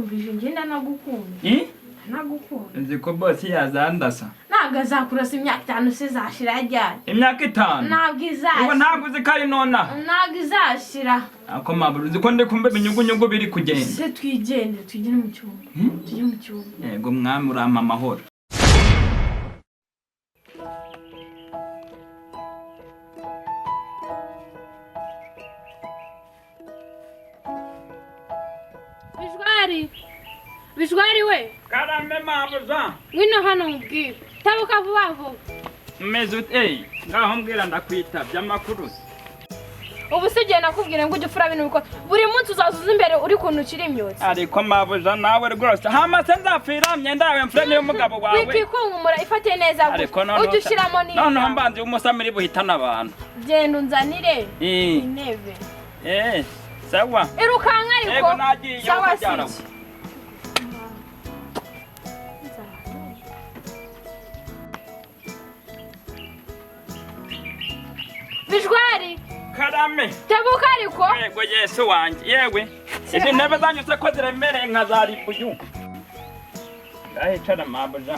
nakumvije ngenda nagukunda nagukunda nzi ko boss yazandasa ntabwo azakurasa imyaka 5 se zashira ryari imyaka 5 ntabwo izashira ubu ntabwo uzikari nona ntabwo izashira ako maburu uzi ko ndi kumbe binyugunyugu biri kugenda se twigende tugire mu cyumba tujye mu cyumba yego mwami urama amahoro Bijwari we karame mabuza wino hano mbwira tabuka vuba vuba meze ngaho mbwira ndakwitabye amakuru ubu sigiye nakubwira ngo ujye ufura bintu biko buri munsi uzazuza imbere uri kuntu ukiri imyotsi ariko mabuja nawe rwose hamase nzapfira myenda yawe mfure niyo mugabo wawe wikikunkumura ifate neza ujye ushyiramo niyo noneho mbanzi w'umusamiri buhitana abantu genda unzanire intebe sawa irukanka ariko sawa si Bijwari karame tabuka ariko yego Yesu wanje yewe izi ntebe zanyuze ko ziremereye nka zaribuyu ngahicara mabuja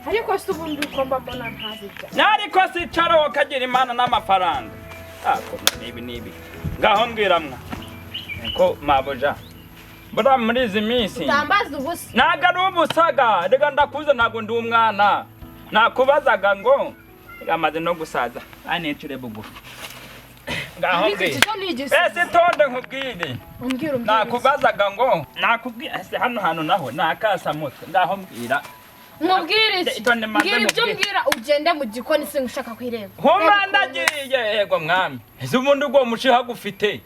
ariko se ubundi ukomba mbona ntazijya nariko sicara wokagira imana n'amafaranga ako nibi ngaho mbwiramwa ko mabuja bura muri izi minsi utambaza ubusa naga n'ubusaga rega ndakuze ntago ndi umwana nakubazaga ngo amaze no gusaza anicire bugufi ngaho ese tonde nkubwire nakubazaga ngo nakubwira ese hano hano naho nakasa mutwe ngaho mbwira nkubwire ibyo mbwira ugende mu gikoni se ngushaka kwireba humba ndagiye yego mwami ese ubundi ubwo mushiha gufite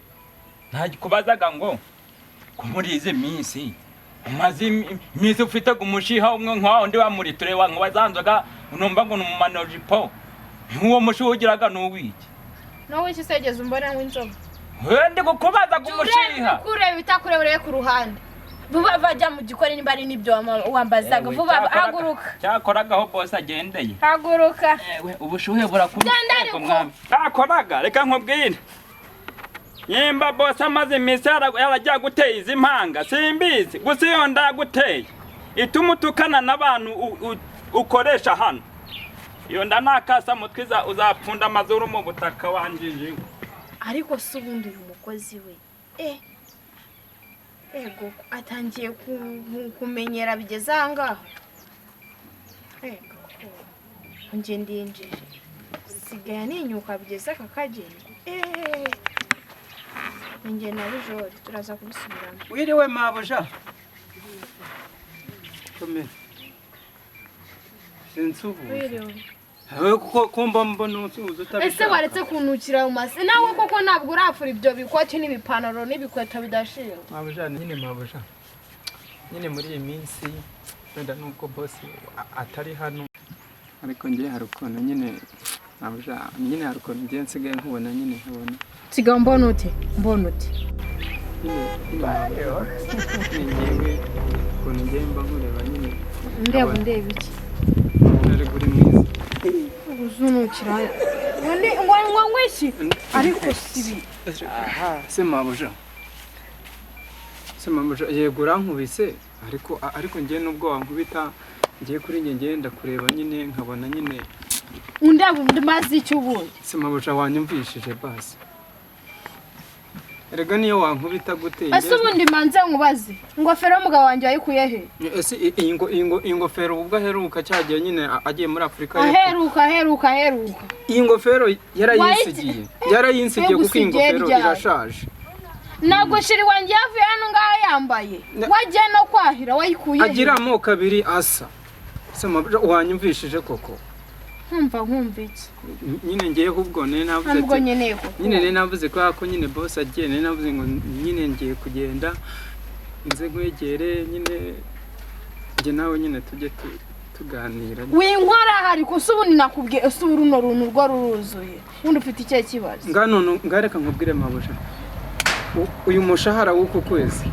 ntakubazaga ngo kumuri izi minsi umaze iminsi ufite umushiha umwe nk'aho ndi wamuriture wazanzoga numva ngo numumanojipo uwo mushiha ugiraga n'uwiki nawe iki segeze umbone nk'inzoga wende kukubaza kumushiha kureba bitakurebereye ku ruhande vuba bajya mu gikoni nimba ari nibyo wambazaga vuba haguruka cyakoragaho boss agendeye haguruka yewe ubushuhe burakumva mwami akoraga reka nkubwire yemba boss amaze iminsi yarajya guteye izi mpanga simbizi gusa iyo ndaguteye ituma utukana n'abantu ukoresha hano iyo ndanakasa mutwe uzapfunda amazuru mu butaka wanjije ariko se ubundi uyu mukozi we ego atangiye kumenyera bigeze ahangaha ego nje ndinjije sigaye ninyuka bigeze aka kageni nje na bijori turaza kubisubiramo wiriwe mabuja komera sensubu wiriwe kumba mbona usuza utabishaka ese waretse kunukira mu mase nawe koko ntabwo urafura ibyo bikoti n'ibipantaro n'ibikweto bidashira mabuja nyine muri iyi minsi wenda nubwo boss atari hano ariko ngiye hari ukuntu nyine mabuja nyine hari ukuntu ngiye nsigaye nkubona nyine nkabona siga mbona ute ngewe ukuntu ngiye mba nkureba nyine ndeba iki ari kuri mwiza uzunukira ngo ngwiki ariko sibi aha se mabuja yego urankubise ariko ngiye nubwo wankubita ngiye kuri ngiye ndakureba nyine nkabona nyine undaba mazi icyo ubundi se mabuja wanyumvishije basi erega niyo wankubita gute ese ubundi manze nkubaze ingofero y'umugabo wanjye yayikuye he ese ingofero ubwo aheruka cyagiye nyine agiye muri Afrika aheruka iyi ngofero yarayinsigiye kuko iyi ngofero irashaje ntabwo shiri wanjye yavuye hano ngaho yambaye wagiye no kwahira wayikuye agira amoko abiri asa se wanyumvishije koko nkumva iki nyine ngiye ahubwo nyine navuze ko nyine boss agiye navuze ngo nyine ngiye kugenda nze nkwegere nyine nge nawe nyine tujye tuganira winkora hari kusubundi nakubwiye usubura uno runtu rwo ruruzuye ubundi ufite icyo kibazo ngareka nkubwire mabuja uyu mushahara w'uku kwezi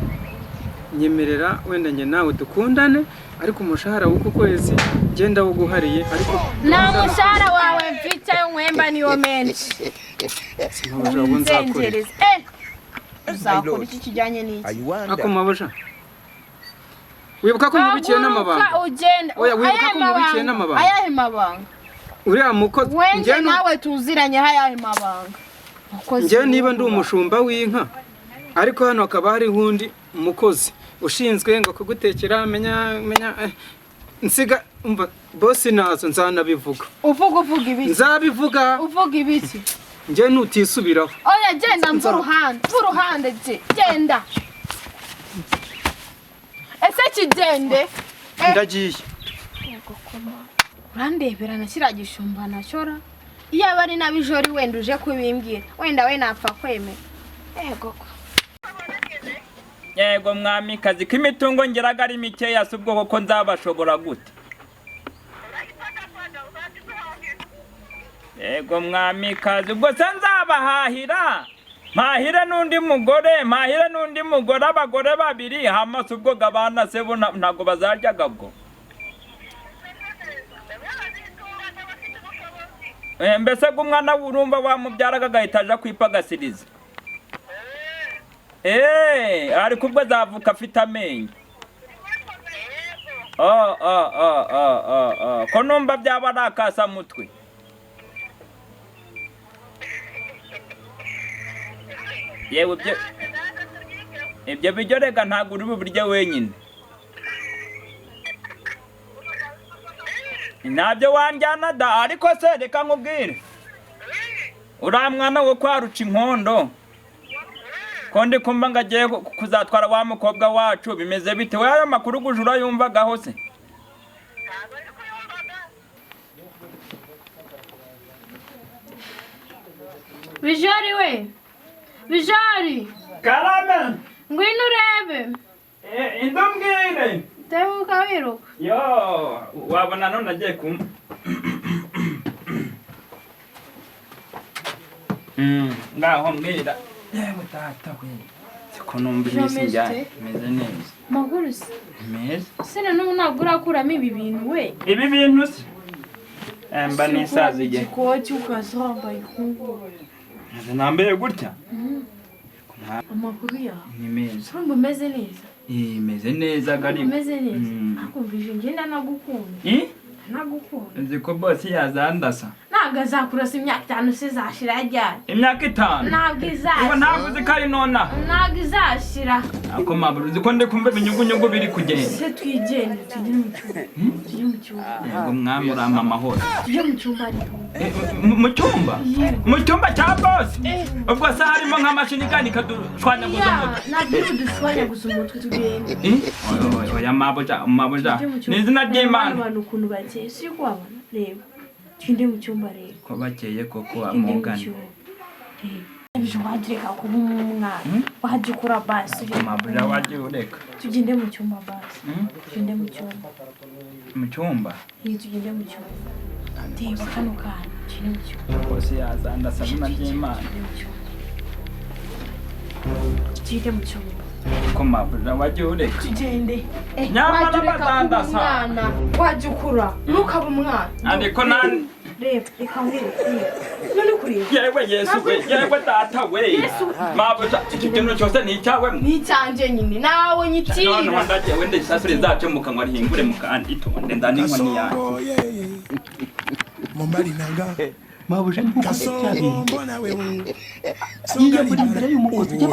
nyemerera wenda nge nawe dukundane ariko umushahara w'uku kwezi genda wuguhariye ariko nta mushahara wawe mfite nkwemba niyo menshi uzakora iki kijyanye n'iki ako mabuja wibuka ko mubikiye n'amabanga oya wibuka ko mubikiye n'amabanga ayahe mabanga uriya mukozi njye nawe tuziranye ayahe mabanga njye niba ndi umushumba w'inka ariko hano akaba hari undi mukozi ushinzwe ngo kugutekera menya nsiga umva boss nazo nzanabivuga uvuga ibiki nzabivuga uvuga ibiki njye nutisubiraho oya genda mvuruhande genda ese kigende ndagiye urandebera nashyira gishumba nacora iyo abari nabijori wenda uje kubimbwira wenda we napfa kwemera yego mwamikazi k'imitungo ngeraga ari mikeya si ubwo koko nzabashobora gute yego mwamikazi ubwo se nzabahahira mpahire n'undi mugore abagore babiri hamase ubwo gabana se bo ntabwo bazaryaga bwo mbese umwana urumva wamubyaraga agahita aja kwipagasiriza ariko ubwo azavuka afite amenyo ko numva byaba ari akasamutwe yewe ibyo biryo rega ntabwo uri bubirye wenyine ntabyo wanjyana da ariko se reka nkubwire uriya mwana wo kwaruca inkondo ko ndi kumva ngo agiye kuzatwara wa mukobwa wacu bimeze bite we ayo makuru gujura yumvagaho se bijori karame ngwino urebe indombwire tebuka wiruka yo wabona none agiye kumva ngaho mbwira yewe tata we siko numva iminsi njyanye meze neza maguru se meza sina n'ubu ntabwo urakuramo ibi bintu we ibi bintu se mba n'isazi igihe ikoti ukaza wambaye ikunguru nambaye gutya amakuru yawe ni meza urumva umeze neza meze neza gari umeze neza akumvije ngenda nagukunda nagukunda nzi ko bosi yazandasa ntabwo azakurasa imyaka 5 se zashira yajyanye imyaka 5 ntabwo izashira ntabwo uzi ko ari nonaha ntabwo izashira ako maburu uzi ko ndi kumva ibinyugunyugu biri kugenda se twigende tujye mu cyumba yego mwami urama amahoro tujye mu cyumba mu cyumba cya bosi ubwo se harimo nk'amashini kandi kadushwanyaguza umutwe ntabwo dushwanyaguza umutwe tugende oya mabuja ni izina ry'Imana abantu ukuntu bakeye si ko wabona reba tugende mu cyumba rero ko bakeye koko amugana ejo wadireka kuba umwana wajya ukora basi mabuja wajya ureka tugende mu cyumba basi tugende mu cyumba tugende mu cyumba ndeba kano kana tugende mu cyumba bose yazandasa izina ry'Imana tugende mu cyumba ko mabuja wajya ureka tugende nyamara bazandasa wajya ukura ntukaba umwana ariko nani reba reka nkwereke none kureba yewe Yesu we yewe data we mabuja iki kintu cyose ni icyawe ni icyanjye nyine nawe nyitira none wandagiye wende isasure zacu mu kanwa rihingure mu kandi itonde ndani inkoni yanjye Mombali nanga mabuja ni kuko mbona wewe iyo muri imbere y'umukozi ujya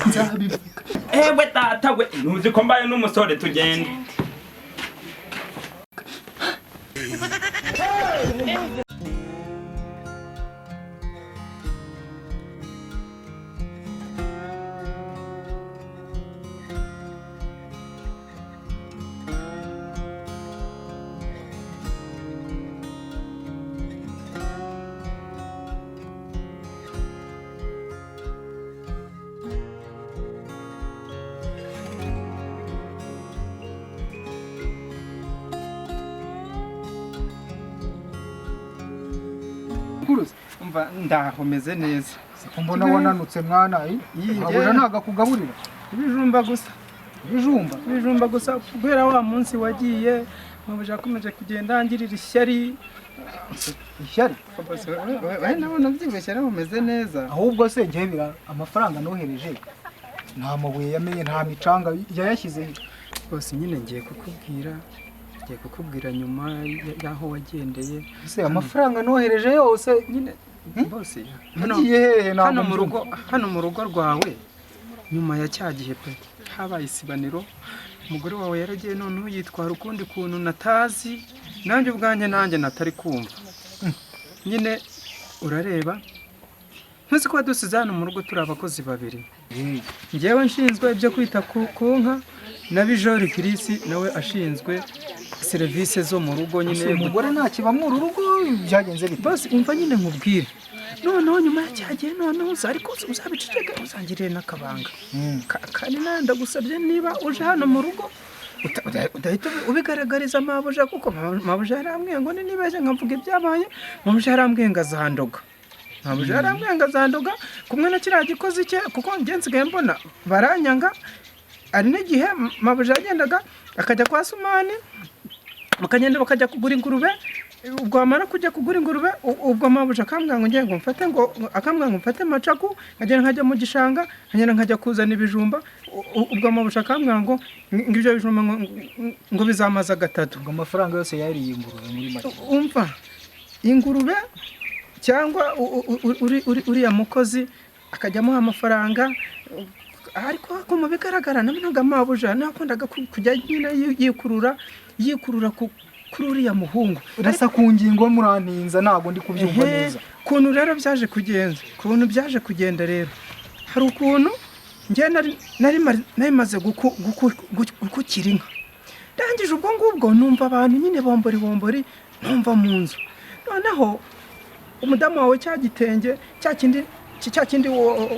nzabivuga ewe data we ntuzi ko mbaye n'umusore tugende umva ndahomeze neza mbona wananutse mwana mabuja ntaga kugaburira ibijumba gusa kubera wa munsi wagiye mabuja akomeje kugenda angirira ishyari nabona byibeshye umeze neza ahubwo se njye amafaranga nohereje nta mabuye yamenye nta micanga yayashyize bose nyine ngiye kukubwira nyuma y'aho wagendeye. Ese amafaranga nohereje yose nyine bose hano mu rugo rwawe nyuma ya cya gihe pe habaye isibaniro, umugore wawe yaragiye noneho yitwara ukundi kuntu natazi, nanjye ubwanjye natari kumva. Nyine urareba ntuzi ko wadusize hano mu rugo turi abakozi babiri, njyewe nshinzwe ibyo kwita ku nka na Bijori Kirisi nawe ashinzwe serivisi zo mu rugo. Nyine umugore nta kiba mu rugo byagenze bite? bose umva nyine nkubwire, noneho nyuma y'icyagiye noneho ariko uzabiceceke uzangirire n'akabanga kandi nawe ndagusabye niba uje hano mu rugo udahita ubigaragariza mabuja, kuko mabuja yarambwiye ngo nibaje nkavuga ibyabaye, mabuja yarambwiye ngo azandoga, mabuja yarambwiye ngo azandoga kumwe na kiriya gikozi cye, kuko njye nsigaye mbona baranyanga. Ari n'igihe mabuja yagendaga akajya kwa Sumani bakagenda bakajya kugura ingurube, ubwo bamara kujya kugura ingurube ubwo mabuja akambwira ngo ngiye ngo mfate macaku nkajya mu gishanga nkajya kuzana ibijumba, ubwo mabuja akambwira ngo ibyo bijumba ngo bizamaza 3. Ngo amafaranga yose yariye ingurube muri make. Umva ingurube cyangwa uriya mukozi akajya amuha amafaranga, ariko mu bigaragara nabonaga mabuja nakundaga kujya nyine yikurura kuri uriya muhungu. Urasa ku ngingo murantinza ntabwo ndi kubyumva neza. Kuntu rero byaje kugenda rero, hari ukuntu njye nari maze gukukira inka, ndangije ubwo ngubwo numva abantu nyine bombori numva mu nzu. Noneho umudamu wawe cyagitenge cya kindi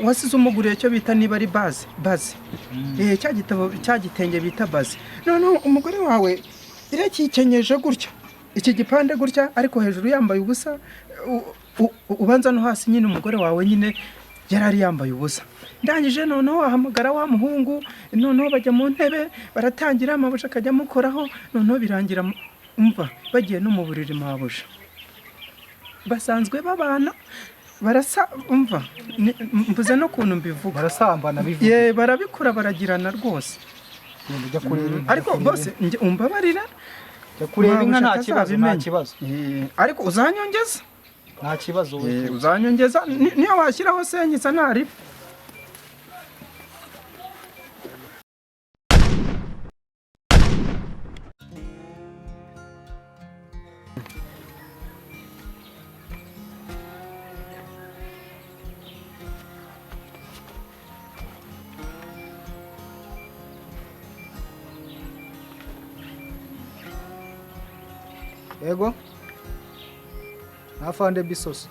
wasize umuguriye cyo bita niba ari baze cyagitenge bita baze, noneho umugore wawe irakikenyeje gutya iki gipande gutya, ariko hejuru yambaye ubusa, ubanza no hasi nyine umugore wawe nyine yarari yambaye ubusa. Ndangije noneho ahamagara wa muhungu, noneho bajya mu ntebe baratangira, mabuja akajya amukoraho, noneho birangira umva bagiye no mu buriri mabuja basanzwe babana barasa. Umva mvuze no kuntu mbivuga, barasambana bivuga, barabikora baragirana rwose. Ariko bose umbabarira kureba inka nta kibazo, ariko uzanyongeza nta kibazo, uzanyongeza niyo washyiraho senyisa ntari. Ego Afande Bisoso.